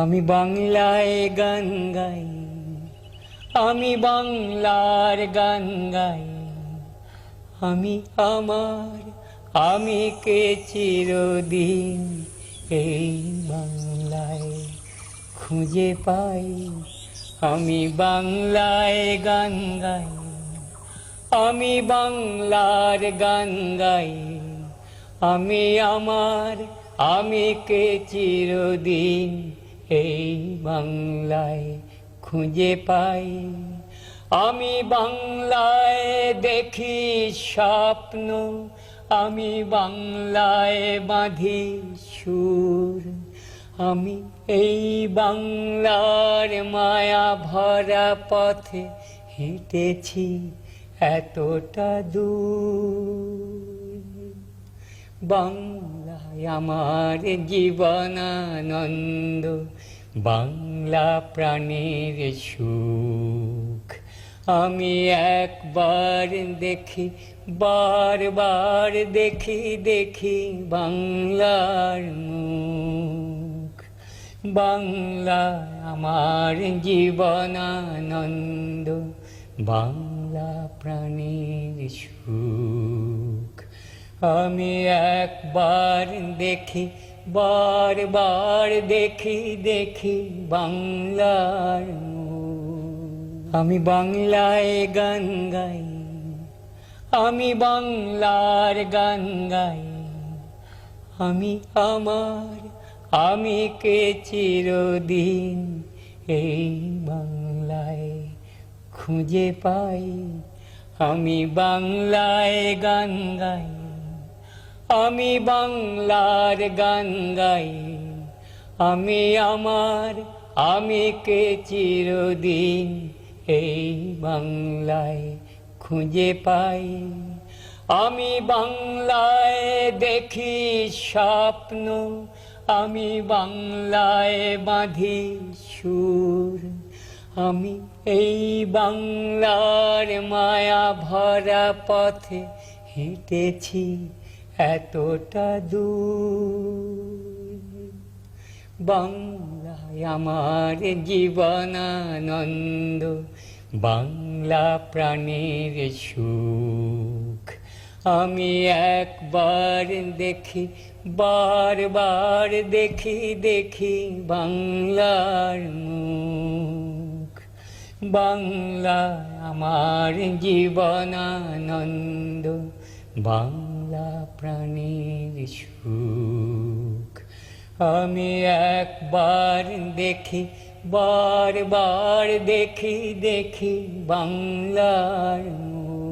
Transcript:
আমি বাংলায় গান গাই, আমি বাংলার গান গাই। আমি আমার, আমি কে চিরদিন এই বাংলায় খুঁজে পাই। আমি বাংলায় গান গাই, আমি বাংলার গান গাই। আমি আমার, আমি কে চিরদিন এই বাংলায় খুঁজে পাই। আমি বাংলায় দেখি স্বপ্ন, আমি বাংলায় বাঁধি সুর। আমি এই বাংলার মায়া ভরা পথে হেঁটেছি এতটা দূর। বাংলায় আমার জীবনানন্দ, বাংলা প্রাণের সুখ। আমি একবার দেখি, বারবার দেখি, দেখি বাংলার মুখ। বাংলা আমার জীবনানন্দ, বাংলা প্রাণের সুখ। আমি একবার দেখি, বারবার দেখি, দেখি বাংলার মুখ। আমি বাংলায় গান গাই, আমি বাংলার গান গাই। আমি আমার, আমি কে চিরদিন এই বাংলায় খুঁজে পাই। আমি বাংলায় গান গাই, আমি বাংলার গান গাই। আমি আমার, আমি কে চিরদিন এই বাংলায় খুঁজে পাই। আমি বাংলায় দেখি স্বপ্ন, আমি বাংলায় বাঁধি সুর। আমি এই বাংলার মায়া ভরা পথে হেঁটেছি এতটা দূর। বাংলায় আমার জীবনানন্দ, বাংলা প্রাণের সুখ। আমি একবার দেখি, বারবার দেখি, দেখি বাংলার মুখ। বাংলা আমার জীবনানন্দ, বাংলা প্রাণের সুখ। আমি একবার দেখি, বারবার দেখি, দেখি বাংলার মুখ।